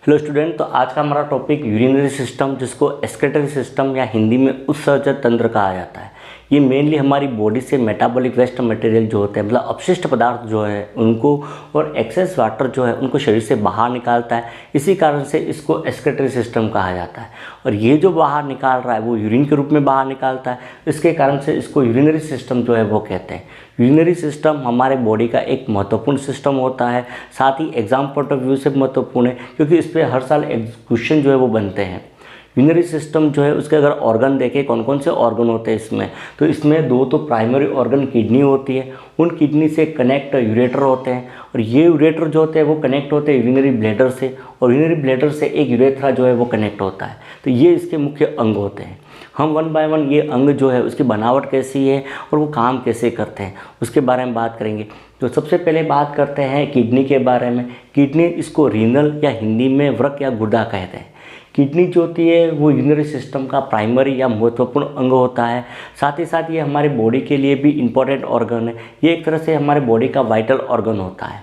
Hello student, तो आज का हमारा टॉपिक यूरिनरी सिस्टम, जिसको एक्सक्रीटरी सिस्टम या हिंदी में उत्सर्जक तंत्र कहा जाता है। ये मेनली हमारी बॉडी से मेटाबॉलिक वेस्ट मटेरियल जो होते हैं, मतलब अपशिष्ट पदार्थ जो है उनको, और एक्सेस वाटर जो है उनको शरीर से बाहर निकालता है। इसी कारण से इसको एक्सक्रीटरी सिस्टम कहा जाता है। और ये जो बाहर निकाल रहा है वो यूरिन के रूप में बाहर निकालता है, इसके कारण से इसको यूरिनरी सिस्टम जो है वो कहते हैं। यूरिनरी सिस्टम हमारे बॉडी का एक महत्वपूर्ण सिस्टम होता है, साथ ही एग्जाम पॉइंट ऑफ व्यू से महत्वपूर्ण है, क्योंकि इस पर हर साल क्वेश्चन जो है वो बनते हैं। यूरिनरी सिस्टम जो है उसके अगर ऑर्गन देखें, कौन कौन से ऑर्गन होते हैं इसमें, तो इसमें दो तो प्राइमरी ऑर्गन किडनी होती है, उन किडनी से कनेक्ट यूरेटर होते हैं, और ये यूरेटर जो होते हैं वो कनेक्ट होते हैं यूरिनरी ब्लैडर से, और यूरिनरी ब्लैडर से एक यूरेथ्रा जो है वो कनेक्ट होता है। तो ये इसके मुख्य अंग होते हैं। हम वन बाय वन ये अंग जो है उसकी बनावट कैसी है और वो काम कैसे करते हैं उसके बारे में बात करेंगे। तो सबसे पहले बात करते हैं किडनी के बारे में। किडनी, इसको रीनल या हिंदी में वृक्क या गुर्दा कहते हैं। किडनी जो होती है वो यूरिनरी सिस्टम का प्राइमरी या महत्वपूर्ण अंग होता है। साथ ही साथ ये हमारे बॉडी के लिए भी इम्पोर्टेंट ऑर्गन है। ये एक तरह से हमारे बॉडी का वाइटल ऑर्गन होता है।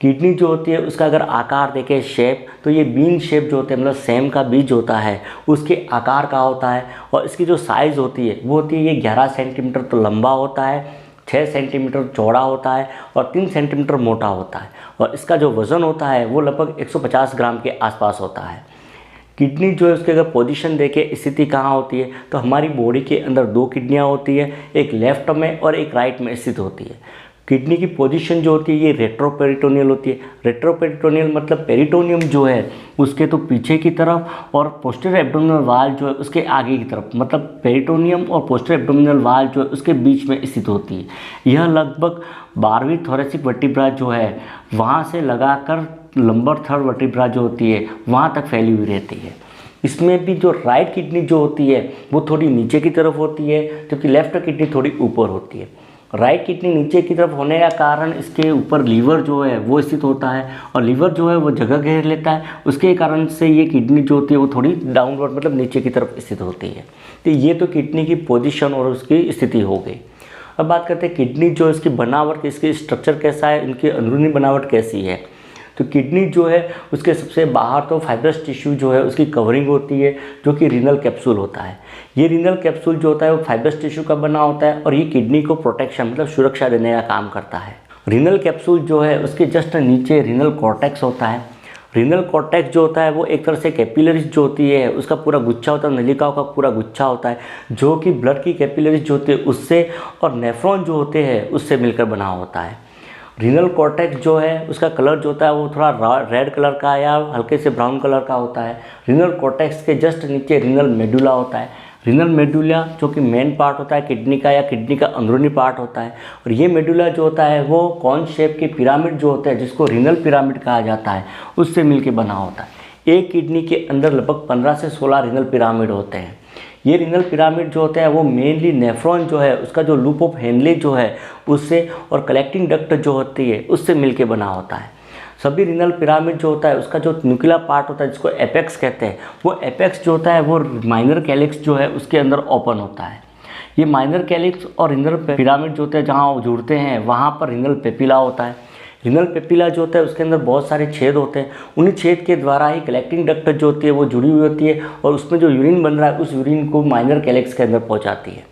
किडनी जो होती है उसका अगर आकार देखें, शेप, तो ये बीन शेप जो होते हैं, मतलब सेम का बीज होता है उसके आकार का होता है। और इसकी जो साइज़ होती है वो होती है, ये 11 सेंटीमीटर तो लंबा होता है, 6 सेंटीमीटर चौड़ा होता है और 3 सेंटीमीटर मोटा होता है। और इसका जो वज़न होता है वो लगभग 150 ग्राम के आसपास होता है। किडनी जो है उसके अगर पोजीशन देखें, स्थिति कहाँ होती है, तो हमारी बॉडी के अंदर 2 किडनियाँ होती है, एक लेफ्ट में और एक राइट में स्थित होती है। किडनी की पोजीशन जो होती है ये रेट्रोपेरिटोनियल होती है। रेट्रोपेरिटोनियल मतलब पेरिटोनियम जो है उसके तो पीछे की तरफ, और पोस्टीरियर एब्डोमिनल वाल जो है उसके आगे की तरफ, मतलब पेरिटोनियम और पोस्टीरियर एब्डोमिनल वाल जो है उसके बीच में स्थित होती है। यह लगभग 12वीं थोरेसिक वर्टिब्रा जो है वहाँ से लगाकर लंबर थर्ड वर्टिब्रा जो होती है वहाँ तक फैली हुई रहती है। इसमें भी जो राइट किडनी जो होती है वो थोड़ी नीचे की तरफ होती है, जबकि लेफ्ट किडनी थोड़ी ऊपर होती है। राइट किडनी नीचे की तरफ होने का कारण इसके ऊपर लीवर जो है वो स्थित होता है, और लीवर जो है वो जगह घेर लेता है, उसके कारण से ये किडनी जो होती है वो थोड़ी डाउनवर्ड मतलब नीचे की तरफ स्थित होती है। तो ये तो किडनी की पोजीशन और उसकी स्थिति हो गई। अब बात करते हैं किडनी जो इसकी बनावट, इसकी स्ट्रक्चर कैसा है, इनकी अंदरूनी बनावट कैसी है। तो किडनी जो है उसके सबसे बाहर तो फाइब्रस टिश्यू जो है उसकी कवरिंग होती है, जो कि रीनल कैप्सूल होता है। ये रीनल कैप्सूल जो होता है वो फाइब्रस टिश्यू का बना होता है, और ये किडनी को प्रोटेक्शन मतलब सुरक्षा देने का काम करता है। रीनल कैप्सूल जो है उसके जस्ट नीचे रीनल कॉर्टेक्स होता है। रीनल कॉर्टेक्स जो होता है वो एक तरह से कैपिलरीज जो होती है उसका पूरा गुच्छा होता है, नलिकाओं का पूरा गुच्छा होता है, जो कि ब्लड की कैपिलरीज जो होती है उससे, और नेफ्रॉन जो होते हैं उससे मिलकर बना होता है। रीनल कॉर्टेक्स जो है उसका कलर जो होता है वो थोड़ा रेड कलर का या हल्के से ब्राउन कलर का होता है। रीनल कॉर्टेक्स के जस्ट नीचे रीनल मेडुला होता है। रीनल मेडुला जो कि मेन पार्ट होता है किडनी का, या किडनी का अंदरूनी पार्ट होता है। और ये मेडुला जो होता है वो कॉन शेप के पिरामिड जो होते हैं, जिसको रीनल पिरामिड कहा जाता है, उससे मिलके बना होता है। एक किडनी के अंदर लगभग 15 से 16 रीनल पिरामिड होते हैं। ये रीनल पिरामिड जो होता है वो मेनली नेफ्रॉन जो है उसका जो लूप ऑफ हेनले जो है उससे, और कलेक्टिंग डक्ट जो होती है उससे मिलके बना होता है। सभी रीनल पिरामिड जो होता है उसका जो न्यूक्लियर पार्ट होता है जिसको एपेक्स कहते हैं, वो एपेक्स जो होता है वो माइनर कैलिक्स जो है उसके अंदर ओपन होता है। ये माइनर कैलिक्स और रीनल पिरामिड जो होते हैं जहाँ जुड़ते हैं वहाँ पर रीनल पेपिला होता है। रीनल पेपिला जो होता है उसके अंदर बहुत सारे छेद होते हैं, उन्हीं छेद के द्वारा ही कलेक्टिंग डक्ट जो होती है वो जुड़ी हुई होती है, और उसमें जो यूरिन बन रहा है उस यूरिन को माइनर कैलिक्स के अंदर पहुंचाती है।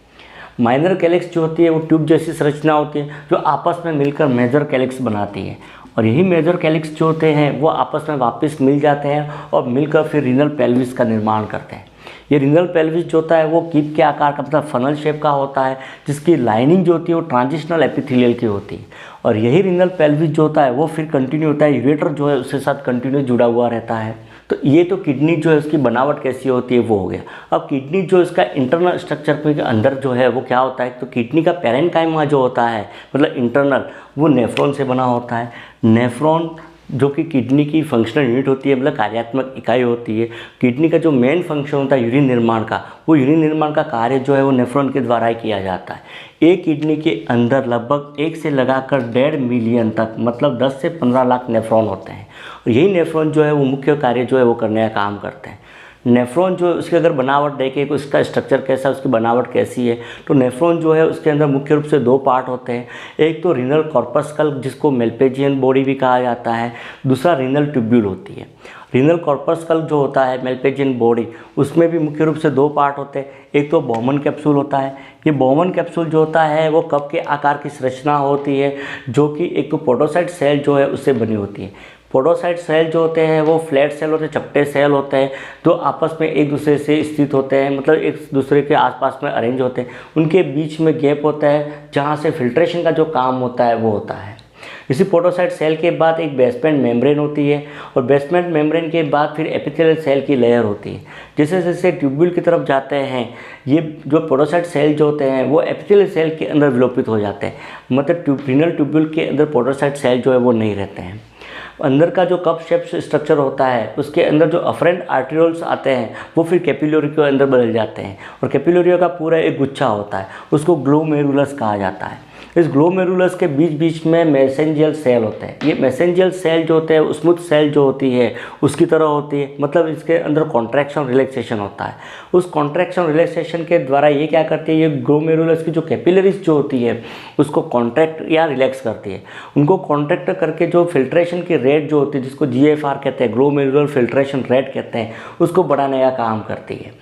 माइनर कैलिक्स जो होती है वो ट्यूब जैसी संरचना होती है जो आपस में मिलकर मेजर कैलिक्स बनाती है, और यही मेजर कैलिक्स जो होते हैं वो आपस में वापस मिल जाते हैं और मिलकर फिर रीनल पेल्विस का निर्माण करते हैं। ये रीनल पेल्विस जो होता है वो कीप के आकार का मतलब फनल शेप का होता है, जिसकी लाइनिंग जो होती है वो ट्रांजिशनल एपिथेलियल की होती है। और यही रीनल पेल्विस जो होता है वो फिर कंटिन्यू होता है, यूरेटर जो है उसके साथ कंटिन्यू जुड़ा हुआ रहता है। तो ये तो किडनी जो है उसकी बनावट कैसी होती है वो हो गया। अब किडनी जो इसका इंटरनल स्ट्रक्चर के अंदर जो है वो क्या होता है, तो किडनी का पैरेन्काइमा जो होता है मतलब इंटरनल, वो नेफ्रॉन से बना होता है। नेफ्रॉन जो कि किडनी की फंक्शनल यूनिट होती है, मतलब कार्यात्मक इकाई होती है। किडनी का जो मेन फंक्शन होता है यूरिन निर्माण का, वो यूरिन निर्माण का कार्य जो है वो नेफ्रॉन के द्वारा ही किया जाता है। एक किडनी के अंदर लगभग 1 से लगाकर 1.5 मिलियन तक, मतलब 10 से 15 लाख नेफ्रॉन होते हैं, और यही नेफ्रॉन जो है वो मुख्य कार्य जो है वो करने का काम करते हैं। नेफ्रॉन जो उसकी अगर बनावट देखें कि उसका स्ट्रक्चर कैसा है, उसकी बनावट कैसी है, तो नेफ्रॉन जो है उसके अंदर मुख्य रूप से 2 पार्ट होते हैं। एक तो रीनल कॉर्पस्कल जिसको मेल्पेजियन बॉडी भी कहा जाता है, दूसरा रीनल ट्यूब्यूल होती है। रीनल कॉर्पस्कल जो होता है मेलपेजियन बॉडी, उसमें भी मुख्य रूप से दो पार्ट होते हैं। एक तो बॉमन कैप्सूल होता है। ये बॉमन कैप्सूल जो होता है वो कप के आकार की संरचना होती है, जो कि एक तो पोडोसाइट सेल जो है उससे बनी होती है। पोडोसाइट सेल जो होते हैं वो फ्लैट सेल होते हैं, चपटे सेल होते हैं, जो आपस में एक दूसरे से स्थित होते हैं, मतलब एक दूसरे के आसपास में अरेंज होते हैं। उनके बीच में गैप होता है जहाँ से फिल्ट्रेशन का जो काम होता है वो होता है। इसी पोडोसाइट सेल के बाद एक बेसमेंट मेम्ब्रेन होती है, और बेसमेंट मेम्ब्रेन के बाद फिर एपिथेलियल सेल की लेयर होती है। जैसे जैसे ट्यूब्यूल की तरफ जाते हैं, ये जो पोडोसाइट सेल जो होते हैं वो एपिथेलियल सेल के अंदर विलोपित हो जाते हैं, मतलब रीनल ट्यूब्यूल के अंदर पोडोसाइट सेल जो है वो नहीं रहते हैं। अंदर का जो कप शेप स्ट्रक्चर होता है उसके अंदर जो अफरेंट आर्टेरियोल्स आते हैं वो फिर कैपिलरी के अंदर बदल जाते हैं, और कैपिलरी का पूरा एक गुच्छा होता है, उसको ग्लोमेरुलस कहा जाता है। इस ग्लोमेरुलस के बीच बीच में मेसेंजियल सेल होते हैं। ये मेसेंजियल सेल जो होते हैं स्मूथ सेल जो होती है उसकी तरह होती है, मतलब इसके अंदर कॉन्ट्रैक्शन रिलैक्सेशन होता है। उस कॉन्ट्रैक्शन रिलैक्सेशन के द्वारा ये क्या करती है, ये ग्लोमेरुलस की जो कैपिलरीज जो होती है उसको कॉन्ट्रैक्ट या रिलैक्स करती है। उनको कॉन्ट्रैक्ट करके जो फिल्ट्रेशन की रेट जो होती है, जिसको GFR कहते हैं, ग्लोमेरुलर फिल्ट्रेशन रेट कहते हैं, उसको बढ़ाने का काम करती है।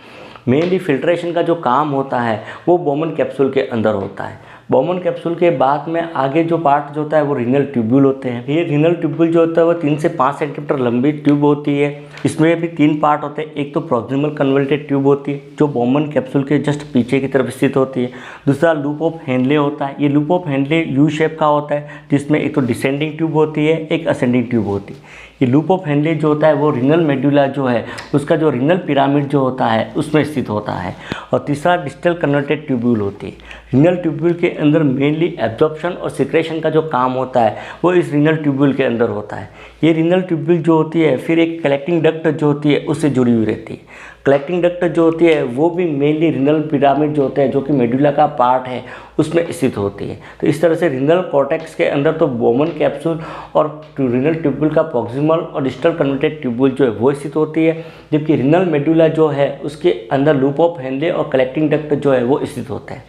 मेनली फिल्ट्रेशन का जो काम होता है वो बॉमन कैप्सूल के अंदर होता है। बॉमन कैप्सूल के बाद में आगे जो पार्ट जो होता है वो रीनल ट्यूब्यूल होते हैं। ये रीनल ट्यूब्यूल जो होता है वो 3 से 5 सेंटीमीटर लंबी ट्यूब होती है। इसमें भी 3 पार्ट होते हैं। एक तो प्रॉक्सिमल कन्वर्टेड ट्यूब होती है जो बॉमन कैप्सूल के जस्ट पीछे की तरफ स्थित होती है। दूसरा लूप ऑफ हेनले होता है। ये loop of Henle U shape का होता है, जिसमें एक तो डिसेंडिंग ट्यूब होती है, एक असेंडिंग ट्यूब होती है। ये लूप ऑफ हेनले जो होता है वो रीनल मेडुला जो है उसका जो रीनल पिरामिड जो होता है उसमें स्थित होता है। और तीसरा डिस्टल कन्वर्टेड ट्यूब्यूल होती है। रीनल ट्यूब्यूल के अंदर मेनली एब्जॉर्प्शन और सिक्रेशन का जो काम होता है वो इस रीनल ट्यूब्यूल के अंदर होता है। ये रीनल ट्यूब्यूल जो होती है फिर एक कलेक्टिंग डक्ट जो होती है उससे जुड़ी हुई रहती है। कलेक्टिंग डक्ट जो होती है वो भी मेनली रीनल पिरामिड जो होते हैं, जो कि मेडुला का पार्ट है, उसमें स्थित होती है। तो इस तरह से रीनल कॉर्टेक्स के अंदर तो बॉमन कैप्सूल और रीनल ट्यूब्यूल का प्रॉक्सिमल और डिस्टल कन्वर्टेड ट्यूब्यूल जो है वो स्थित होती है, जबकि रीनल मेडुला जो है उसके अंदर लूप ऑफ हेनले और कलेक्टिंग डक्ट जो है वो स्थित होते हैं।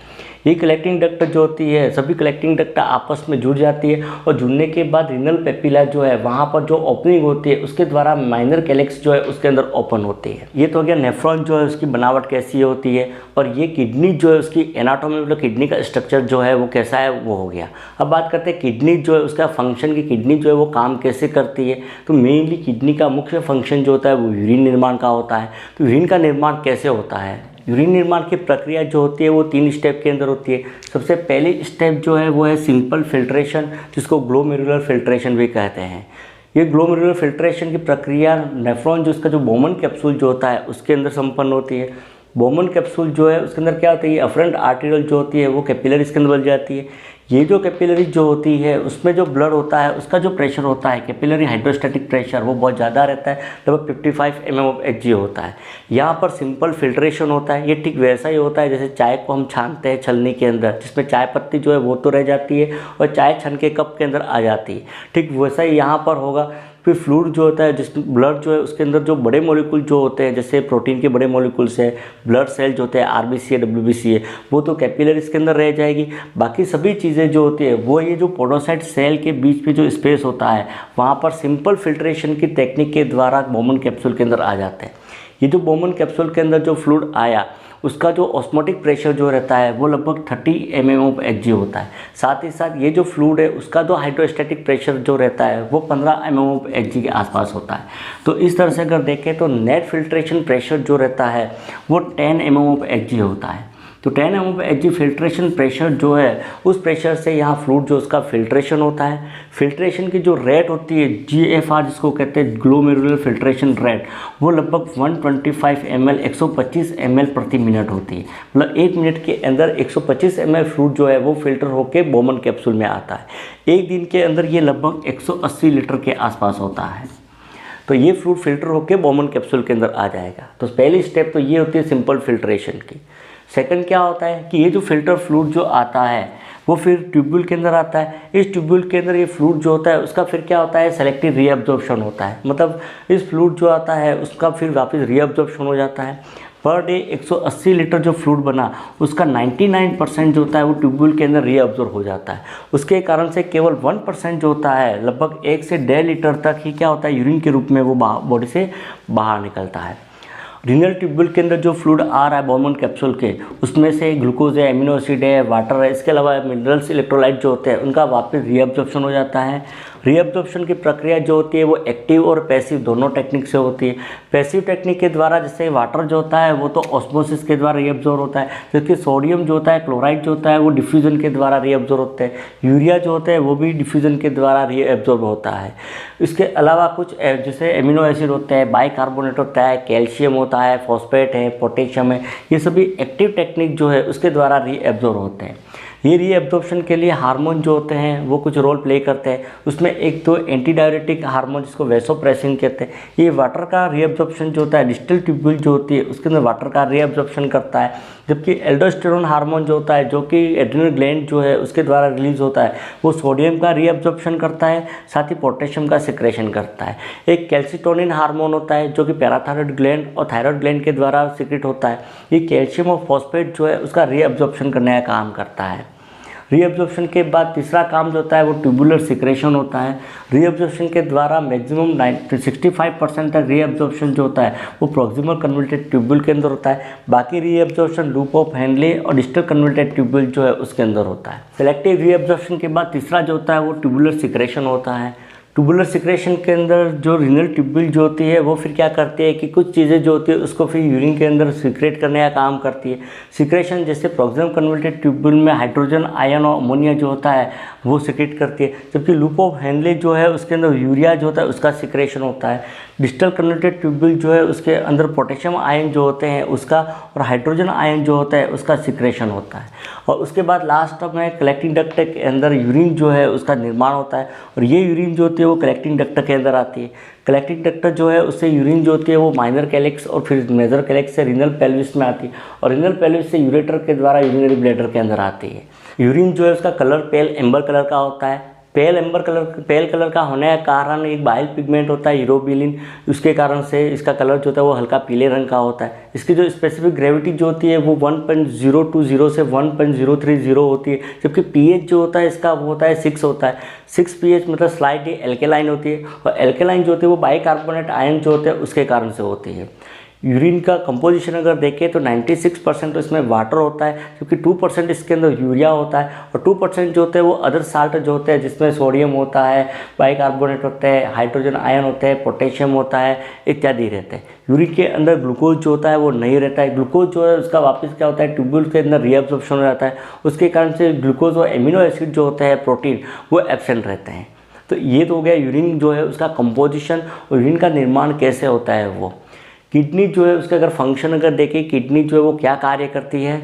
ये कलेक्टिंग डक्ट जो होती है, सभी कलेक्टिंग डक्ट आपस में जुड़ जाती है, और जुड़ने के बाद रीनल पेपिला जो है वहाँ पर जो ओपनिंग होती है उसके द्वारा माइनर कैलेक्स जो है उसके अंदर ओपन होती है। ये तो हो गया नेफ्रॉन जो है उसकी बनावट कैसी होती है, और ये किडनी जो है उसकी एनाटॉमी, मतलब किडनी का स्ट्रक्चर जो है वो कैसा है वो हो गया। अब बात करते हैं किडनी जो है उसका फंक्शन, की किडनी जो है वो काम कैसे करती है। तो मेनली किडनी का मुख्य फंक्शन जो होता है वो यूरिन निर्माण का होता है। तो यूरिन का निर्माण कैसे होता है, यूरिन निर्माण की प्रक्रिया जो होती है वो 3 स्टेप के अंदर होती है। सबसे पहली स्टेप जो है वो है सिंपल फिल्ट्रेशन, जिसको ग्लोमेरुलर फिल्ट्रेशन भी कहते हैं। ये ग्लोमेरुलर फिल्ट्रेशन की प्रक्रिया नेफ्रॉन जो इसका जो बॉमन कैप्सूल जो होता है उसके अंदर संपन्न होती है। बॉमन कैप्सूल जो है उसके अंदर क्या होता है, ये अफरेंट आर्टेरियल जो होती है वो कैपिलरीज के अंदर बन जाती है। ये जो कैपिलरी जो होती है उसमें जो ब्लड होता है उसका जो प्रेशर होता है, कैपिलरी हाइड्रोस्टैटिक प्रेशर, वो बहुत ज़्यादा रहता है, लगभग 55 mm/Hg होता है। यहाँ पर सिंपल फिल्ट्रेशन होता है। ये ठीक वैसा ही होता है जैसे चाय को हम छानते हैं छलनी के अंदर, जिसमें चाय पत्ती जो है वो तो रह जाती है और चाय छन के कप के अंदर आ जाती है। ठीक वैसा ही यहाँ पर होगा। फिर फ्लूइड जो होता है, जिसमें ब्लड जो है उसके अंदर जो बड़े मॉलिक्यूल जो होते हैं, जैसे प्रोटीन के बड़े मॉलिक्यूल्स है, ब्लड सेल जो होते हैं RBC है, WBC है, वो तो कैपिलरीज के अंदर रह जाएगी। बाकी सभी चीज़ें जो होती है वो ये जो पोडोसाइट सेल के बीच में जो स्पेस होता है वहाँ पर सिंपल फिल्ट्रेशन की टेक्निक के द्वारा बॉमन कैप्सूल के अंदर आ जाते हैं। ये जो बॉमन कैप्सूल के अंदर जो फ्लूइड आया उसका जो ऑस्मोटिक प्रेशर जो रहता है वो लगभग 30 mm/Hg होता है। साथ ही साथ ये जो फ्लूइड है उसका जो हाइड्रोस्टैटिक प्रेशर जो रहता है वो 15 mm/Hg के आसपास होता है। तो इस तरह से अगर देखें तो नेट फिल्ट्रेशन प्रेशर जो रहता है वो 10 mm/Hg होता है। तो 10 mm/Hg फिल्ट्रेशन प्रेशर जो है उस प्रेशर से यहाँ फ्लूइड जो उसका फिल्ट्रेशन होता है। फिल्ट्रेशन की जो रेट होती है GFR, जिसको कहते हैं ग्लोमेरुलर फिल्ट्रेशन रेट, वो लगभग 125 ml 125 ml प्रति मिनट होती है। मतलब 1 मिनट के अंदर 125 ml फ्लूइड जो है वो फिल्टर होकर बॉमन कैप्सूल में आता है। एक दिन के अंदर ये लगभग 180 लीटर के आसपास होता है। तो ये फ्लूइड फिल्टर होकर बॉमन कैप्सूल के अंदर आ जाएगा। तो पहली स्टेप तो ये होती है सिंपल फिल्ट्रेशन की। सेकंड क्या होता है कि ये जो फिल्टर फ्लूइड जो आता है वो फिर ट्यूब्यूल के अंदर आता है। इस ट्यूब्यूल के अंदर ये फ्लूइड जो होता है उसका फिर क्या होता है, सेलेक्टिव रीअब्जॉर्प्शन होता है। मतलब इस फ्लूइड जो आता है उसका फिर वापस रीअब्जॉर्प्शन हो जाता है। पर डे 180 लीटर जो फ्लूइड बना उसका 99% जो होता है वो ट्यूब्यूल के अंदर रीअब्जॉर्ब हो जाता है। उसके कारण से केवल 1% जो होता है लगभग 1 से 1.5 लीटर तक ही क्या होता है यूरिन के रूप में वो बॉडी से बाहर निकलता है। रीनल ट्यूब्यूल के अंदर जो फ्लूइड आ रहा है बोन कैप्सूल के, उसमें से ग्लूकोज है, एमिनो एसिड है, वाटर है, इसके अलावा मिनरल्स, इलेक्ट्रोलाइट जो होते हैं उनका वापस रीअब्जॉर्प्शन हो जाता है। रीअब्जॉर्प्शन की प्रक्रिया जो होती है वो एक्टिव और पैसिव दोनों टेक्निक से होती है। पैसिव टेक्निक के द्वारा जैसे वाटर जो होता है वो तो ऑस्मोसिस के द्वारा रीअब्जॉर्ब होता है, जबकि सोडियम जो होता है, क्लोराइड जो होता है वो डिफ्यूजन के द्वारा रीअब्जॉर्ब होता है। यूरिया जो होता है वो भी डिफ्यूजन के द्वारा रीअब्जॉर्ब होता है। इसके अलावा कुछ जैसे एमिनो एसिड होते हैं, बाइकार्बोनेट होता है, कैल्शियम होता है, फॉस्फेट है, पोटेशियम है, ये सभी एक्टिव टेक्निक जो है उसके द्वारा रीअब्जॉर्ब होते हैं। ये रीअब्जॉर्प्शन के लिए हार्मोन जो होते हैं वो कुछ रोल प्ले करते हैं। उसमें एक तो एंटी डायरेटिक हार्मोन जिसको वैसोप्रेसिन कहते हैं, ये वाटर का रीअब्जॉर्प्शन जो होता है डिस्टल ट्यूब्यूल जो होती है उसके अंदर वाटर का रीअब्जॉर्प्शन करता है। जबकि एल्डोस्टेरोन हार्मोन जो होता है जो कि एड्रिनल ग्लैंड जो है उसके द्वारा रिलीज होता है वो सोडियम का रीअब्जॉर्प्शन करता है, साथ ही पोटेशियम का सिक्रेशन करता है। एक कैल्सिटोनिन हार्मोन होता है जो कि पैराथायरॉयड ग्लैंड और थायरॉयड ग्लैंड के द्वारा सिक्रेट होता है। ये कैल्शियम और फॉस्फेट जो है उसका रीअब्जॉर्प्शन करने का काम करता है। रीअब्जॉर्प्शन के बाद तीसरा काम जो होता है वो ट्यूबुलर सिक्रेशन होता है। रीअब्जॉर्प्शन के द्वारा मैक्सिमम 65% तक रीअब्जॉर्प्शन जो होता है वो प्रॉक्सिमल कन्वर्टेड ट्यूब्यूल के अंदर होता है। बाकी रीअब्जॉर्प्शन लूप ऑफ हेनले और डिस्टल कन्वर्टेड ट्यूब्यूल जो है उसके अंदर होता है। सेलेक्टिव रीअब्जॉर्प्शन के बाद तीसरा जो होता है वो ट्यूबुलर सिक्रेशन होता है। ट्यूबुलर सिक्रेशन के अंदर जो रीनल ट्यूब्यूल जो होती है वो फिर क्या करती है कि कुछ चीज़ें जो होती है उसको फिर यूरिन के अंदर सिक्रेट करने का काम करती है। सिक्रेशन जैसे प्रॉक्सिमल कन्वर्टेड ट्यूब्यूल में हाइड्रोजन आयन और अमोनिया जो होता है वो सिक्रेट करती है, जबकि लूप ऑफ हेनले जो है उसके अंदर यूरिया जो होता है उसका सिक्रेशन होता है। डिस्टल कन्वर्टेड ट्यूब्यूल जो है उसके अंदर पोटेशियम आयन जो होते हैं उसका और हाइड्रोजन आयन जो होता है उसका सिक्रेशन होता है। और उसके बाद लास्ट में कलेक्टिंग डक्ट के अंदर यूरिन जो है उसका निर्माण होता है और ये यूरिन जो होती है वो कलेक्टिंग डक्ट के अंदर आती है। कलेक्टिंग डक्ट जो है उससे यूरिन जो होती है वो माइनर कैलेक्स और फिर मेजर कैलेक्स से रीनल पेल्विस में आती है और रीनल पेल्विस से यूरेटर के द्वारा यूरिनरी ब्लैडर के अंदर आती है। यूरिन जो है उसका कलर पेल एम्बर कलर का होता है। पेल कलर का होने का कारण एक बाइल पिगमेंट होता है यूरोबिलिन, उसके कारण से इसका कलर जो होता है वो हल्का पीले रंग का होता है। इसकी जो स्पेसिफिक ग्रेविटी जो होती है वो 1.020 से 1.030 होती है, जबकि पीएच जो होता है इसका वो होता है 6 होता है। 6 पीएच मतलब स्लाइटली एल्केलाइन होती है और एल्केलाइन जो होती है वो बाइकार्बोनेट आयन जो होते हैं उसके कारण से होती है। यूरिन का कंपोजिशन अगर देखें तो 96% तो इसमें वाटर होता है, जबकि 2% इसके अंदर यूरिया होता है और 2% जो होते हैं वो अदर साल्ट जो होते हैं जिसमें सोडियम होता है, बाइकार्बोनेट होते हैं, हाइड्रोजन आयन होते हैं, पोटेशियम होता है इत्यादि रहते हैं। यूरिन के अंदर ग्लूकोज जो होता है वो नहीं रहता है। ग्लूकोज जो है उसका वापस क्या होता है ट्यूब्यूल के अंदर रीअब्जॉर्प्शन हो जाता है, उसके कारण से ग्लूकोज और एमिनो एसिड जो होते हैं प्रोटीन वो एब्सेंट रहते हैं। तो ये तो हो गया यूरिन जो है उसका कंपोजिशन और यूरिन का निर्माण कैसे होता है। वो किडनी जो है उसका अगर फंक्शन अगर देखें, किडनी जो है वो क्या कार्य करती है।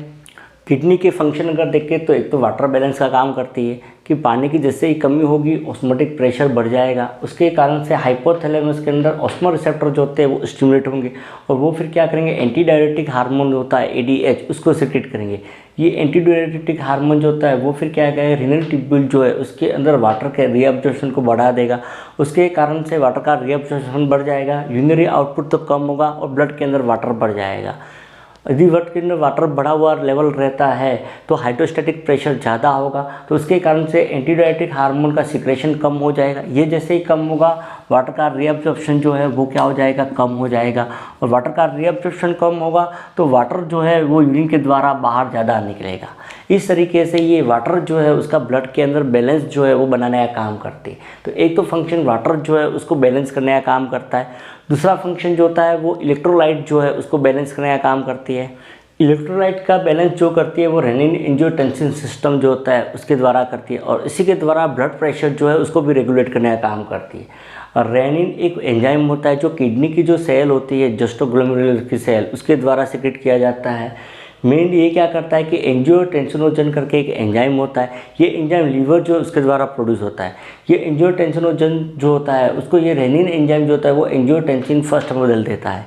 किडनी के फंक्शन अगर देखें तो एक तो वाटर बैलेंस का काम करती है कि पानी की जैसे ही कमी होगी ऑस्मोटिक प्रेशर बढ़ जाएगा, उसके कारण से हाइपोथैलेमस के अंदर ऑस्मो रिसेप्टर जो होते हैं वो स्टिमुलेट होंगे और वो फिर क्या करेंगे एंटी डायरेटिक हार्मोन जो होता है ADH उसको सिक्रेट करेंगे। ये एंटी डायरेटिक हार्मोन जो होता है वो फिर क्या करेगा रीनल ट्यूब्यूल जो है उसके अंदर वाटर के रीअब्जॉर्प्शन को बढ़ा देगा, उसके कारण से वाटर का रीअब्जॉर्प्शन बढ़ जाएगा, यूरिनरी आउटपुट तो कम होगा और ब्लड के अंदर वाटर बढ़ जाएगा। यदि ब्लड के अंदर वाटर बढ़ा हुआ लेवल रहता है तो हाइड्रोस्टैटिक प्रेशर ज़्यादा होगा, तो उसके कारण से एंटीडायरेटिक हार्मोन का सिक्रेशन कम हो जाएगा। ये जैसे ही कम होगा वाटर का रीअब्जॉर्प्शन जो है वो क्या हो जाएगा कम हो जाएगा और वाटर का रीअब्जॉर्प्शन कम होगा तो वाटर जो है वो यूरिन के द्वारा बाहर ज़्यादा निकलेगा। इस तरीके से ये वाटर जो है उसका ब्लड के अंदर बैलेंस जो है वो बनाने का काम करती है। तो एक तो फंक्शन वाटर जो है उसको बैलेंस करने का काम करता है, दूसरा फंक्शन जो होता है वो इलेक्ट्रोलाइट जो है उसको बैलेंस करने का काम करती है। इलेक्ट्रोलाइट का बैलेंस जो करती है वो रेनिन एंजियोटेंसिन सिस्टम जो होता है उसके द्वारा करती है और इसी के द्वारा ब्लड प्रेशर जो है उसको भी रेगुलेट करने का काम करती है। और रेनिन एक एंजाइम होता है जो किडनी की जो सेल होती है जस्टोग्लोमेरुलर की सेल उसके द्वारा सिक्रेट किया जाता है। मेनली ये क्या करता है कि एंजियोटेंसिनोजन करके एक एंजाइम होता है, ये एंजाइम लीवर जो उसके द्वारा प्रोड्यूस होता है। ये एंजियोटेंसिनोजन जो होता है उसको ये रेनिन एंजाइम जो होता है वो एंजियोटेंसिन फर्स्ट में बदल देता है।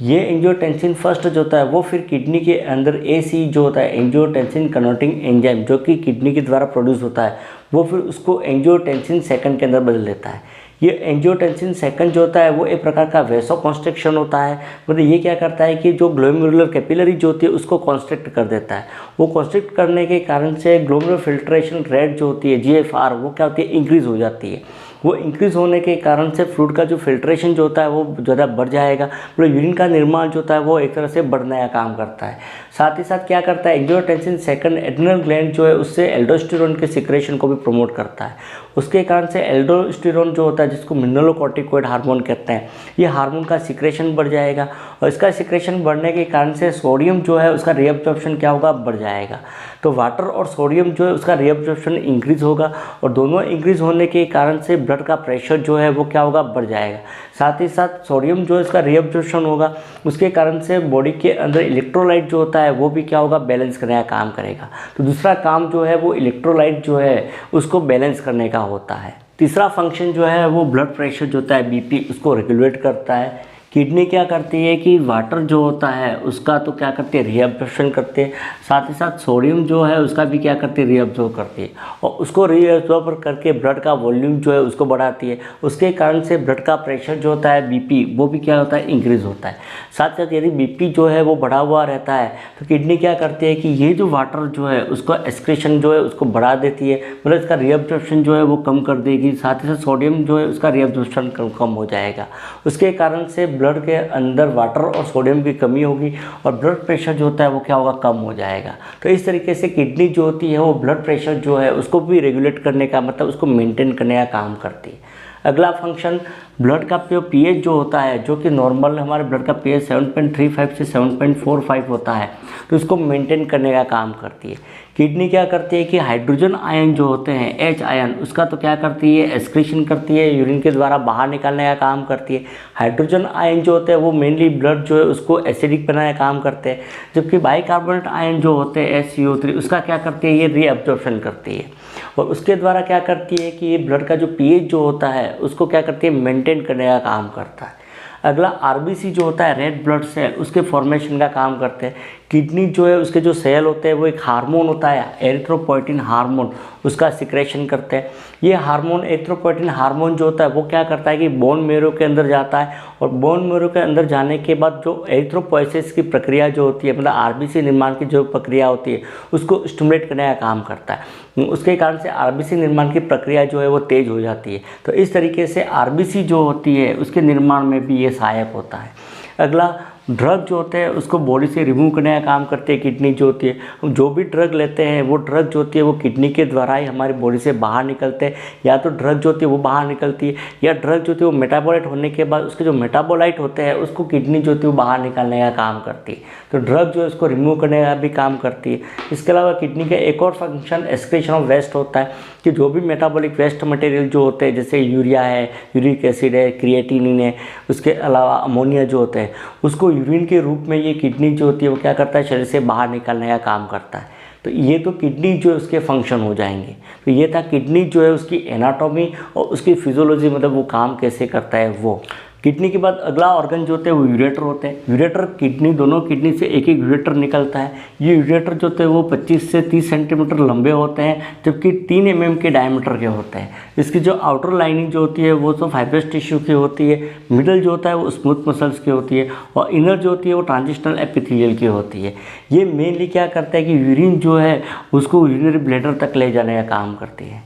ये एंजियोटेंसिन फर्स्ट जो होता है वो फिर किडनी के अंदर AC जो होता है एंजियोटेंसिन कन्वर्टिंग एंजाइम जो कि किडनी के द्वारा प्रोड्यूस होता है वो फिर उसको एंजियोटेंसिन सेकंड के अंदर बदल देता है। ये एंजियोटेंसिन सेकंड जो होता है वो एक प्रकार का वैसो कॉन्स्ट्रिक्शन होता है। मतलब ये क्या करता है कि जो ग्लोमेरुलर कैपिलरी जो होती है उसको कॉन्स्ट्रिक्ट कर देता है। वो कॉन्स्ट्रिक्ट करने के कारण से ग्लोमेरुलर फिल्ट्रेशन रेट जो होती है GFR वो क्या होती है, इंक्रीज़ हो जाती है। वो इंक्रीज़ होने के कारण से फ्लूइड का जो फिल्ट्रेशन जो होता है वो ज़्यादा बढ़ जाएगा। मतलब यूरिन का निर्माण जो होता है वो एक तरह से बढ़ने का काम करता है। साथ ही साथ क्या करता है, एंजियोटेंसिन सेकंड एड्रिनल ग्लैंड जो है उससे एल्डोस्टेरोन के सिक्रेशन को भी प्रमोट करता है। उसके कारण से एल्डोस्टेरोन जो होता है जिसको मिनरलोकॉर्टिकॉइड हार्मोन कहते हैं, ये हार्मोन का सिक्रेशन बढ़ जाएगा और इसका सिक्रेशन बढ़ने के कारण से सोडियम जो है उसका रीअब्जॉर्प्शन क्या होगा, बढ़ जाएगा। तो वाटर और सोडियम जो है उसका रीअब्जॉर्प्शन इंक्रीज होगा और दोनों इंक्रीज होने के कारण से ब्लड का प्रेशर जो है वो क्या होगा, बढ़ जाएगा। साथ ही साथ सोडियम जो है इसका रीअब्जॉर्प्शन होगा, उसके कारण से बॉडी के अंदर इलेक्ट्रोलाइट जो होता है वो भी क्या होगा, बैलेंस करने का काम करेगा। तो दूसरा काम जो है वो इलेक्ट्रोलाइट जो है उसको बैलेंस करने का होता है। तीसरा फंक्शन जो है वो ब्लड प्रेशर जो होता है BP उसको रेगुलेट करता है। किडनी क्या करती है कि वाटर जो होता है उसका तो क्या करती है, रीअब्जॉर्प्शन करते हैं। साथ ही साथ सोडियम जो है उसका भी क्या करती है, रीअब्जॉर्ब करती है और उसको रीअब्जॉर्ब करके ब्लड का वॉल्यूम जो है उसको बढ़ाती है। उसके कारण से ब्लड का प्रेशर जो होता है BP वो भी क्या होता है, इंक्रीज़ होता है। साथ साथ यदि BP जो है वो बढ़ा हुआ रहता है तो किडनी क्या करती है कि ये जो वाटर जो है उसको एक्सक्रीशन जो है उसको बढ़ा देती है, मतलब इसका रीअब्जॉर्प्शन जो है वो कम कर देगी। साथ ही साथ सोडियम जो है उसका रीअब्जॉर्प्शन कम हो जाएगा। उसके कारण से ब्लड के अंदर वाटर और सोडियम की कमी होगी और ब्लड प्रेशर जो होता है वो क्या होगा, कम हो जाएगा। तो इस तरीके से किडनी जो होती है वो ब्लड प्रेशर जो है उसको भी रेगुलेट करने का, मतलब उसको मेंटेन करने का काम करती है। अगला फंक्शन ब्लड का pH जो होता है, जो कि नॉर्मल हमारे ब्लड का pH 7.35 से 7.45 होता है, तो इसको मेंटेन करने का काम करती है। किडनी क्या करती है कि हाइड्रोजन आयन जो होते हैं H आयन, उसका तो क्या करती है, एक्सक्रीशन करती है, यूरिन के द्वारा बाहर निकालने का काम करती है। हाइड्रोजन आयन जो होते हैं वो मेनली ब्लड जो है उसको एसिडिक बनाने का काम करते हैं, जबकि बाइकार्बोनेट आयन जो होते हैं HCO3 उसका क्या करती है, ये रीअब्जॉर्प्शन करती है और उसके द्वारा क्या करती है कि ये ब्लड का जो pH जो होता है उसको क्या करती है, मेंटेन करने का काम करता है। अगला RBC जो होता है, रेड ब्लड सेल, उसके फॉर्मेशन का काम करते हैं। किडनी जो है उसके जो सेल होते हैं वो एक हार्मोन होता है एरिथ्रोपोइटिन हार्मोन, उसका सिक्रेशन करते हैं। ये हार्मोन एरिथ्रोपोइटिन हार्मोन जो होता है वो क्या करता है कि बोन मेरो के अंदर जाता है और बोन मेरो के अंदर जाने के बाद जो एरिथ्रोपोइसिस की प्रक्रिया जो होती है, मतलब RBC निर्माण की जो प्रक्रिया होती है उसको स्टिमुलेट करने का काम करता है। उसके कारण से RBC निर्माण की प्रक्रिया जो है वो तेज़ हो जाती है। तो इस तरीके से RBC जो होती है उसके निर्माण में भी ये सहायक होता है। अगला ड्रग जो होते हैं उसको बॉडी से रिमूव करने का काम करते हैं किडनी जो होती है। हम जो भी ड्रग लेते हैं वो ड्रग जो होती है वो किडनी के द्वारा ही हमारी बॉडी से बाहर निकलते हैं, या तो ड्रग जो होती है वो बाहर निकलती है या ड्रग जो होती है वो मेटाबोलाइट होने के बाद उसके जो मेटाबोलाइट होते हैं उसको किडनी जो होती है वो बाहर निकालने का काम करती है। तो ड्रग जो है उसको रिमूव करने का भी काम करती है। इसके अलावा किडनी का एक और फंक्शन एक्सक्रीशन ऑफ वेस्ट होता है कि जो भी मेटाबॉलिक वेस्ट मटेरियल जो होते हैं, जैसे यूरिया है, यूरिक एसिड है, क्रिएटिनिन है, उसके अलावा अमोनिया जो होते हैं, उसको यूरिन के रूप में ये किडनी जो होती है वो क्या करता है, शरीर से बाहर निकालने का काम करता है। तो ये तो किडनी जो है उसके फंक्शन हो जाएंगे। तो ये था किडनी जो है उसकी एनाटॉमी और उसकी फिजियोलॉजी, मतलब वो काम कैसे करता है वो। किडनी के बाद अगला ऑर्गन जो होते हैं वो यूरेटर होते हैं। यूरेटर किडनी, दोनों किडनी से एक एक यूरेटर निकलता है। ये यूरेटर जो होते हैं वो 25 से 30 सेंटीमीटर लंबे होते हैं, जबकि 3 mm के डायमीटर के होते हैं। इसकी जो आउटर लाइनिंग जो होती है वो तो फाइब्रस टिश्यू की होती है, मिडल जो होता है वो स्मूथ मसल्स की होती है और इनर जो होती है वो ट्रांजिशनल एपिथेलियल की होती है। ये मेनली क्या करता है कि यूरिन जो है उसको यूरिनरी ब्लैडर तक ले जाने का काम करती है।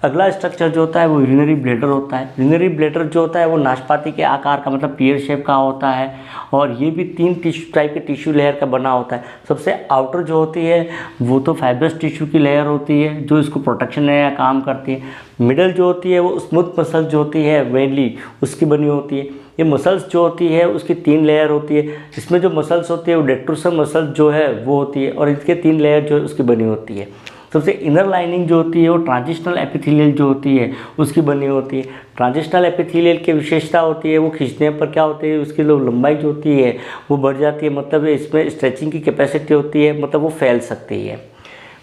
अगला स्ट्रक्चर जो होता है वो यूरिनरी ब्लैडर होता है। यूरिनरी ब्लैडर जो होता है वो नाशपाती के आकार का, मतलब पीयर शेप का होता है और ये भी 3 टिश्यू टाइप के टिश्यू लेयर का बना होता है। सबसे आउटर जो होती है वो तो फाइब्रस टिश्यू की लेयर होती है जो इसको प्रोटेक्शन देने का काम करती है। मिडल जो होती है वो स्मूथ मसल्स जो होती है वेनली उसकी बनी होती है। ये मसल्स जो होती है उसकी 3 लेयर होती है। इसमें जो मसल्स होती है वो डेट्रोसम मसल्स जो है वो होती है और इसके 3 लेयर जो है उसकी बनी होती है। सबसे इनर लाइनिंग जो होती है वो ट्रांजिशनल एपिथेलियल जो होती है उसकी बनी होती है। ट्रांजिशनल एपिथेलियल की विशेषता होती है वो खींचने पर क्या होती है, उसकी जो लंबाई जो होती है वो बढ़ जाती है, मतलब इसमें स्ट्रेचिंग की कैपेसिटी होती है, मतलब वो फैल सकती है।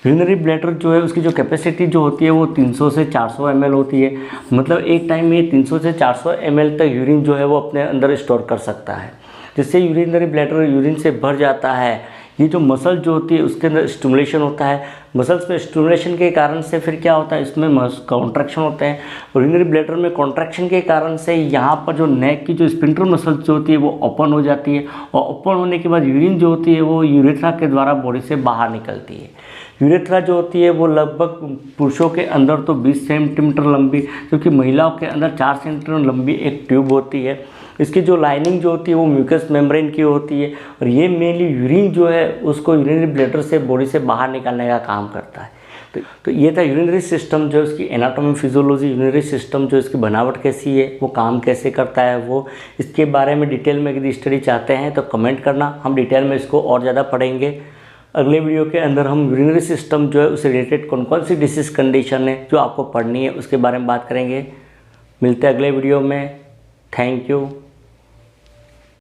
यूरिनरी ब्लैडर जो है उसकी जो कैपेसिटी जो होती है वो 300 से 400 ml होती है, मतलब एक टाइम में 300 से 400 ml तक यूरिन जो है वो अपने अंदर स्टोर कर सकता है, जिससे यूरिनरी ब्लैडर यूरिन से भर जाता है ये जो मसल जो होती है उसके अंदर स्टिमुलेशन होता है, मसल्स में स्टिमुलेशन के कारण से फिर क्या होता है, इसमें कॉन्ट्रैक्शन होते हैं। यूरिनरी ब्लैडर में कॉन्ट्रैक्शन के कारण से यहाँ पर जो नेक की जो स्फिंक्टर मसल्स जो होती है वो ओपन हो जाती है, और ओपन होने के बाद यूरिन जो होती है वो यूरेथ्रा के द्वारा बॉडी से बाहर निकलती है। यूरेथ्रा जो होती है वो लगभग पुरुषों के अंदर तो 20 सेंटीमीटर लंबी, जबकि महिलाओं के अंदर 4 सेंटीमीटर लंबी एक ट्यूब होती है। इसकी जो लाइनिंग जो होती है वो म्यूकस मेम्ब्रेन की होती है, और ये मेनली यूरिन जो है उसको यूरिनरी ब्लैडर से बॉडी से बाहर निकालने का काम करता है। तो ये था यूरिनरी सिस्टम, जो इसकी एनाटॉमी फिजियोलॉजी, यूरिनरी सिस्टम जो इसकी बनावट कैसी है, वो काम कैसे करता है, वो इसके बारे में डिटेल में यदि स्टडी चाहते हैं तो कमेंट करना, हम डिटेल में इसको और ज़्यादा पढ़ेंगे। अगले वीडियो के अंदर हम यूरिनरी सिस्टम जो है उससे रिलेटेड कौन कौन सी डिसीज़ कंडीशन है जो आपको पढ़नी है उसके बारे में बात करेंगे। मिलते हैं अगले वीडियो में। Thank you.